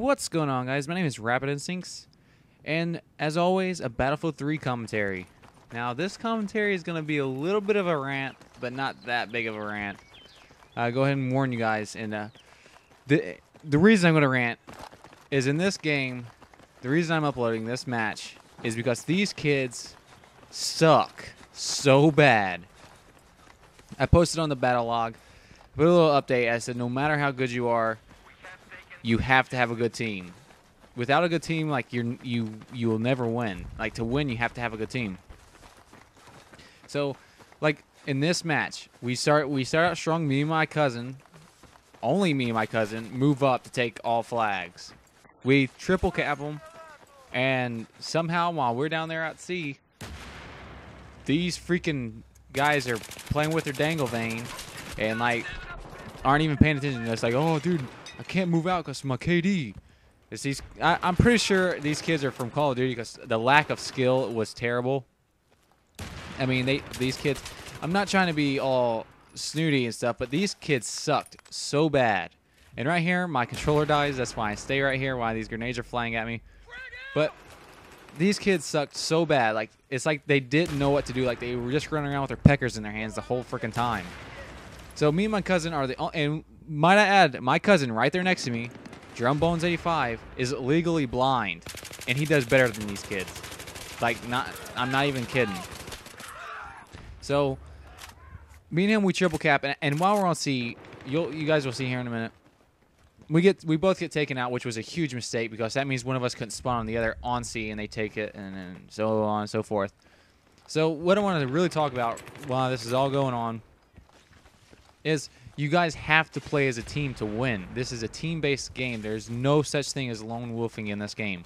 What's going on, guys? My name is Rapid Instincts, and as always, a Battlefield 3 commentary. Now, this commentary is going to be a little bit of a rant, but not that big of a rant. Go ahead and warn you guys. And the reason I'm going to rant is in this game, the reason I'm uploading this match is because these kids suck so bad. I posted on the battle log, put a little update. I said, no matter how good you are, you have to have a good team. Without a good team, like you will never win. Like, to win, you have to have a good team. So, like in this match, we start out strong. Me and my cousin, only me and my cousin, move up to take all flags. We triple cap them, and somehow while we're down there at sea, these freaking guys are playing with their dangle vein, and like aren't even paying attention. It's like, oh, dude, I can't move out because of my KD. It's these. I'm pretty sure these kids are from Call of Duty because the lack of skill was terrible. I mean, these kids. I'm not trying to be all snooty and stuff, but these kids sucked so bad. And right here, my controller dies. That's why I stay right here while these grenades are flying at me. But these kids sucked so bad. Like, it's like they didn't know what to do. Like, they were just running around with their peckers in their hands the whole freaking time. So me and my cousin are the, and might I add, my cousin right there next to me, Drumbones85, is legally blind, and he does better than these kids. Like, I'm not even kidding. So me and him, we triple cap, and while we're on C, you guys will see here in a minute. We both get taken out, which was a huge mistake because that means one of us couldn't spawn on the other on C, and they take it, and so on and so forth. So what I wanted to really talk about while this is all going on is you guys have to play as a team to win. This is a team-based game. There's no such thing as lone wolfing in this game.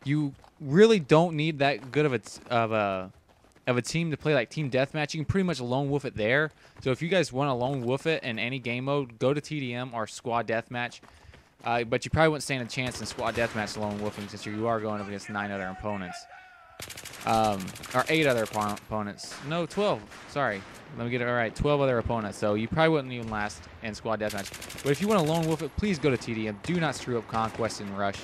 You really don't need that good of a team to play like team deathmatch. You can pretty much lone wolf it there. So if you guys want to lone wolf it in any game mode, go to TDM or squad deathmatch. But you probably wouldn't stand a chance in squad deathmatch lone wolfing since you are going up against 9 other opponents. Or 8 other opponents. No, 12. Sorry. Let me get it right. 12 other opponents. So you probably wouldn't even last in squad deathmatch. But if you want to lone wolf it, please go to TDM. Do not screw up Conquest and Rush.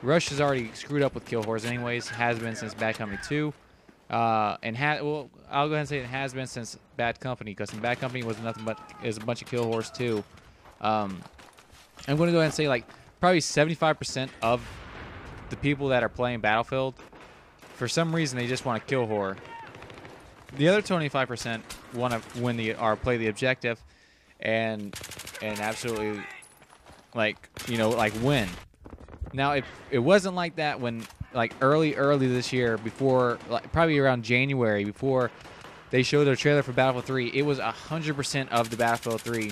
Rush is already screwed up with kill whores anyways. Has been since Bad Company 2. Well, I'll go ahead and say it has been since Bad Company, because in Bad Company was nothing but is a bunch of kill whores too. I'm going to go ahead and say like probably 75% of the people that are playing Battlefield, for some reason they just want to kill whore. The other 25% want to win or play the objective, and absolutely like like win. Now if it wasn't like that when like early this year, before like probably around January, before they showed their trailer for Battlefield 3, it was 100% of the Battlefield 3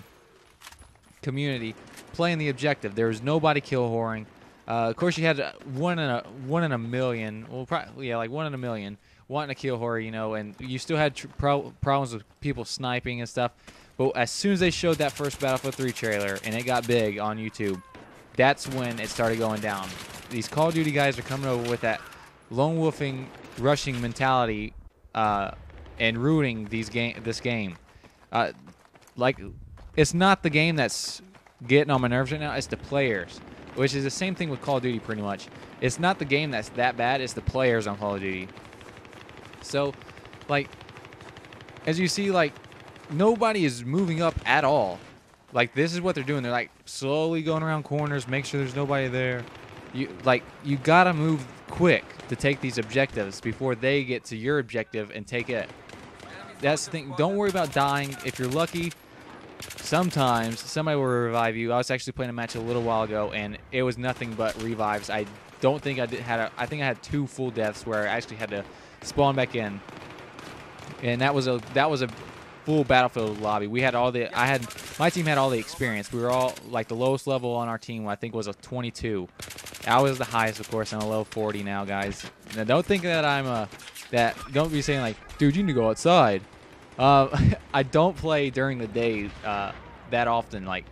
community playing the objective. There was nobody kill whoring. Of course, you had one in a million. Well, probably, yeah, like 1 in a million wanting to kill whore, and you still had problems with people sniping and stuff. But as soon as they showed that first Battlefield 3 trailer and it got big on YouTube, that's when it started going down. These Call of Duty guys are coming over with that lone wolfing, rushing mentality, and ruining this game. Like, it's not the game that's getting on my nerves right now. It's the players, which is the same thing with Call of Duty pretty much. It's not the game that's that bad. It's the players on Call of Duty. So, like, as you see, like, nobody is moving up at all. Like, this is what they're doing. They're like slowly going around corners, make sure there's nobody there. You gotta move quick to take these objectives before they get to your objective and take it. That's the thing. Don't worry about dying. If you're lucky, sometimes somebody will revive you. I was actually playing a match a little while ago, and it was nothing but revives. I don't think I think I had 2 full deaths where I actually had to spawn back in, and that was a full Battlefield lobby. We had my team had all the experience. We were all like the lowest level on our team, I think, was a 22. I was the highest, of course. I'm a low 40 now, guys. Now, don't think that I'm don't be saying like, dude, you need to go outside. I don't play during the day that often. Like,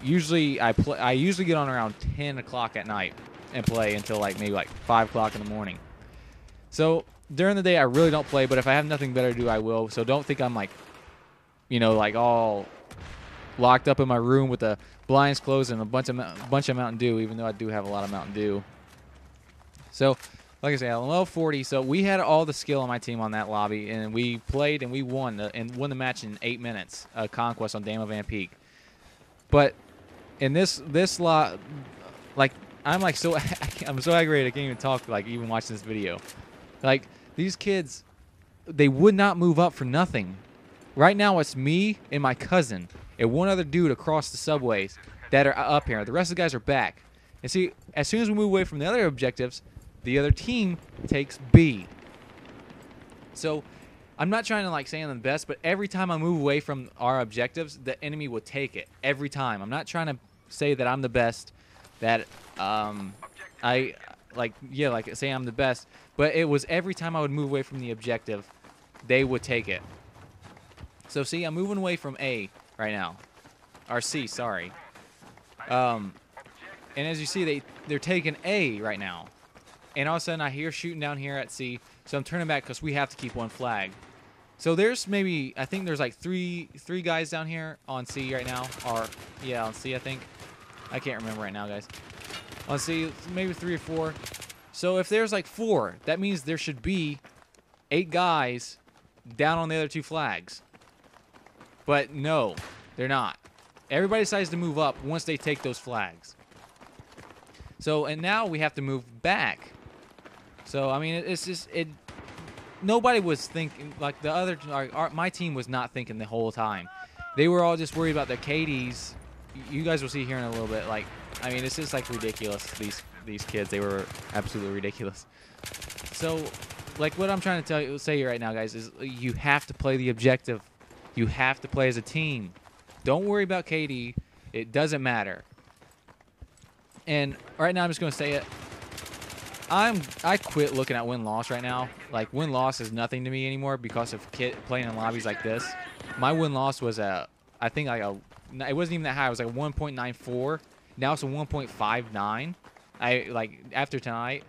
usually I usually get on around 10 o'clock at night and play until like maybe like 5 o'clock in the morning. So during the day I really don't play, but if I have nothing better to do, I will. So don't think I'm like, like all locked up in my room with the blinds closed and a bunch of Mountain Dew, even though I do have a lot of Mountain Dew. So, like I said, I'm level 40. So we had all the skill on my team on that lobby, and we played and we won the match in 8 minutes. Conquest on Dame of Van Peak. But in this lot, like I'm like so I'm so aggravated I can't even talk like even watching this video. Like these kids, they would not move up for nothing. Right now it's me and my cousin and one other dude across the subways that are up here. The rest of the guys are back. And see, as soon as we move away from the other objectives, the other team takes B. So I'm not trying to like say I'm the best, but every time I move away from our objectives, the enemy will take it. Every time. I'm not trying to say that I'm the best, that I like say I'm the best, but it was every time I would move away from the objective, they would take it. So see, I'm moving away from A right now. Or C, sorry. And as you see, they're taking A right now. And all of a sudden I hear shooting down here at C, so I'm turning back because we have to keep one flag. So there's maybe, I think there's like three guys down here on C right now. Or, yeah, on C I think. I can't remember right now, guys. On C, maybe 3 or 4. So if there's like 4, that means there should be 8 guys down on the other 2 flags. But no, they're not. Everybody decides to move up once they take those flags. So, and now we have to move back. So, I mean, it's just, nobody was thinking, like the other, my team was not thinking the whole time. They were all just worried about their KDs. You guys will see here in a little bit, like, I mean, it's just like ridiculous, these kids. They were absolutely ridiculous. So, like what I'm trying to say you right now, guys, is you have to play the objective. You have to play as a team. Don't worry about KD. It doesn't matter. And right now I'm just going to say it. I quit looking at win-loss right now. Like, win-loss is nothing to me anymore because of playing in lobbies like this. My win-loss was I think like it wasn't even that high. It was like 1.94. Now it's a 1.59. After tonight.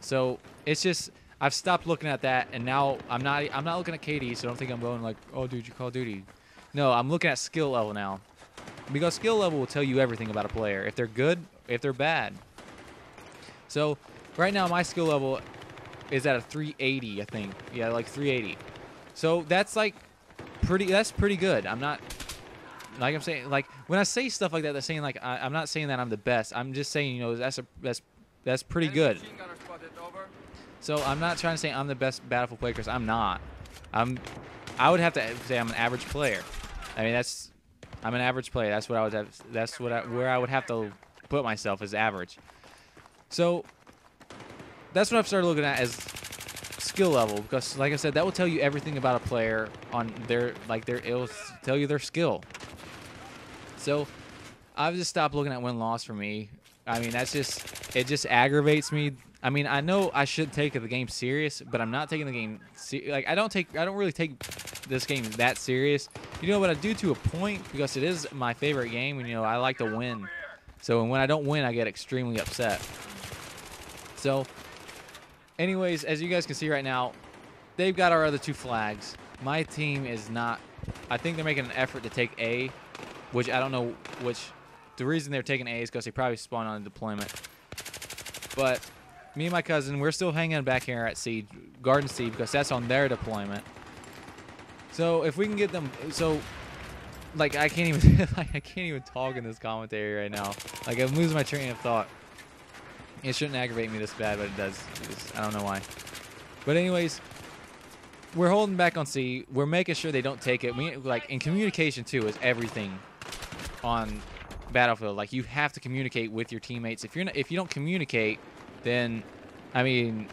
So it's just, I've stopped looking at that, and now I'm not looking at KD, so don't think I'm going like, oh dude, you Call of Duty. No, I'm looking at skill level now. Because skill level will tell you everything about a player. If they're good, if they're bad. So right now my skill level is at a 380, I think. Yeah, like 380. So that's like pretty good. I'm not, like I'm saying, like when I say stuff like that, they're saying like I'm not saying that I'm the best. I'm just saying, you know, that's pretty good. So I'm not trying to say I'm the best Battlefield player because I'm not. I would have to say I'm an average player. I mean, I'm an average player. That's what I would have. That's where I would have to put myself as average. So that's what I've started looking at as skill level, because like I said, that will tell you everything about a player on it'll tell you their skill. So I've just stopped looking at win-loss for me. I mean, it just aggravates me. I mean, I know I should take the game serious, but I'm not taking the game like I don't really take this game that serious. You know, but I do to a point because it is my favorite game, and you know, I like to win. So when I don't win, I get extremely upset. So anyways, as you guys can see right now, they've got our other 2 flags. My team is not. I think they're making an effort to take A, which I don't know the reason they're taking A is because they probably spawned on a deployment. But me and my cousin, we're still hanging back here at C, Garden C, because that's on their deployment. So if we can get them, so like I can't even talk in this commentary right now. Like I'm losing my train of thought. It shouldn't aggravate me this bad, but it does. I don't know why. But anyways, we're holding back on C. We're making sure they don't take it. We like in communication too is everything on Battlefield. Like you have to communicate with your teammates. If you don't communicate, then I mean,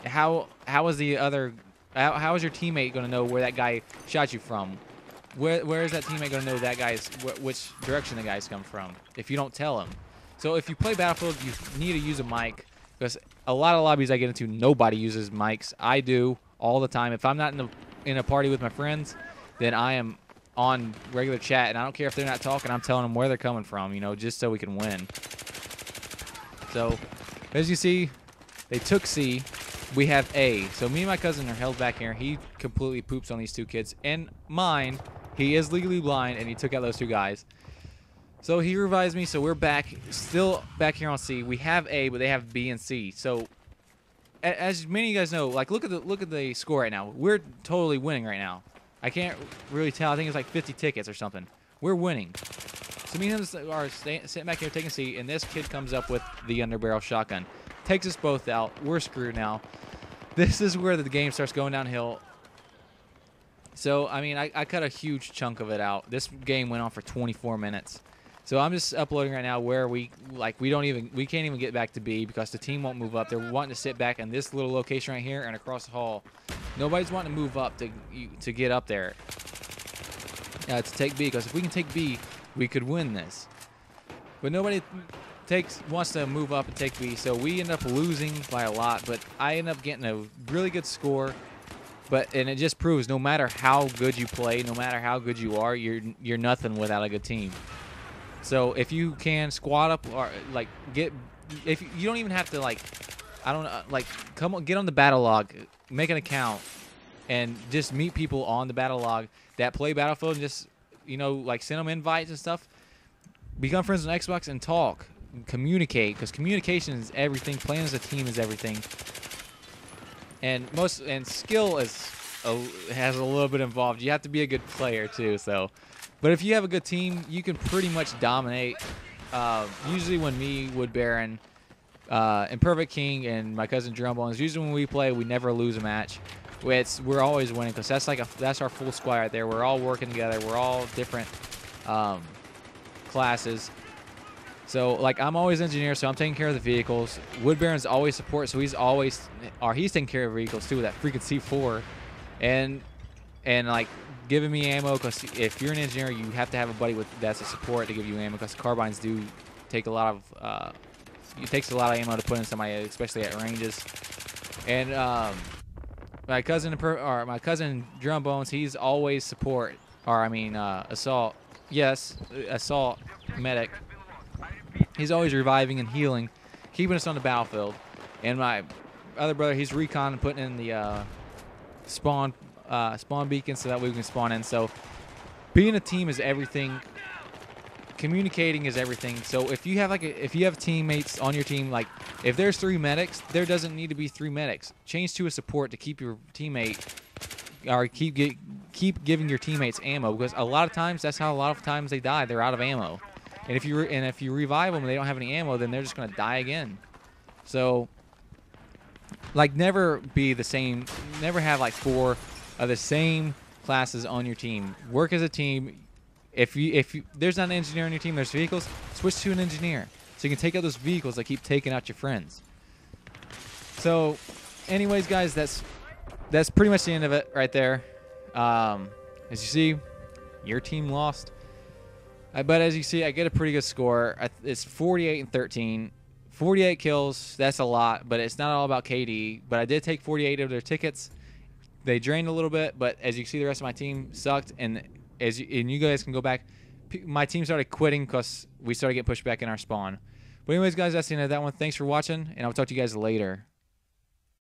how is your teammate going to know where that guy shot you from? Where is that teammate going to know that guy's which direction the guy's come from if you don't tell him? So if you play Battlefield, you need to use a mic, because a lot of lobbies I get into, nobody uses mics. I do all the time. If I'm not in a party with my friends, then I am on regular chat, and I don't care if they're not talking. I'm telling them where they're coming from, you know, just so we can win. So as you see, they took C. We have A. So me and my cousin are held back here. He completely poops on these 2 kids. And mine He is legally blind, and he took out those 2 guys. So he revives me, so we're back, still back here on C. We have A, but they have B and C. So as many of you guys know, like look at the score right now. We're totally winning right now. I can't really tell. I think it's like 50 tickets or something. We're winning. So me and him are sitting back here taking C, and this kid comes up with the underbarrel shotgun. Takes us both out. We're screwed now. This is where the game starts going downhill. So, I mean, I cut a huge chunk of it out. This game went on for 24 minutes. So I'm just uploading right now where we can't even get back to B because the team won't move up. They're wanting to sit back in this little location right here and across the hall. Nobody's wanting to move up to get up there to take B, because if we can take B, we could win this. But nobody wants to move up and take B, so we end up losing by a lot. But I end up getting a really good score. And it just proves no matter how good you play, no matter how good you are, you're nothing without a good team. So if you can squad up or like if you don't even have to get on the battle log, make an account, and just meet people on the battle log that play Battlefield, and just like send them invites and stuff. Become friends on Xbox and talk, communicate, because communication is everything. Playing as a team is everything. And skill has a little bit involved. You have to be a good player too. So, but if you have a good team, you can pretty much dominate. Usually, when me, Wood Baron, and Perfect King, and my cousin Drumbones, usually when we play, we never lose a match. We're always winning, because that's our full squad right there. We're all working together. We're all different classes. So, like, I'm always engineer, so I'm taking care of the vehicles. Wood Baron's always support, so he's taking care of vehicles too with that freaking C4, and like giving me ammo, because if you're an engineer, you have to have a buddy that's a support to give you ammo, because carbines do take a lot of it takes a lot of ammo to put in somebody, especially at ranges. And my cousin Drumbones, he's always support, or I mean assault. Yes, assault medic. He's always reviving and healing, keeping us on the battlefield. And my other brother, he's recon and putting in the spawn beacon so that we can spawn in. So being a team is everything. Communicating is everything. So if you have teammates on your team, like if there's 3 medics, there doesn't need to be 3 medics. Change to a support to keep your teammate, or keep giving your teammates ammo, because a lot of times that's how a lot of times they die. They're out of ammo. And if you revive them and they don't have any ammo, then they're just going to die again. So, like, never be the same. Never have like 4 of the same classes on your team. Work as a team. If there's not an engineer on your team, there's vehicles. Switch to an engineer, so you can take out those vehicles that keep taking out your friends. So, anyways, guys, that's pretty much the end of it right there. As you see, your team lost. But as you see, I get a pretty good score. It's 48-13. 48 kills, that's a lot, but it's not all about KD. But I did take 48 of their tickets. They drained a little bit, but as you can see, the rest of my team sucked. And you guys can go back. My team started quitting because we started getting pushed back in our spawn. But anyways, guys, that's the end of that one. Thanks for watching, and I'll talk to you guys later.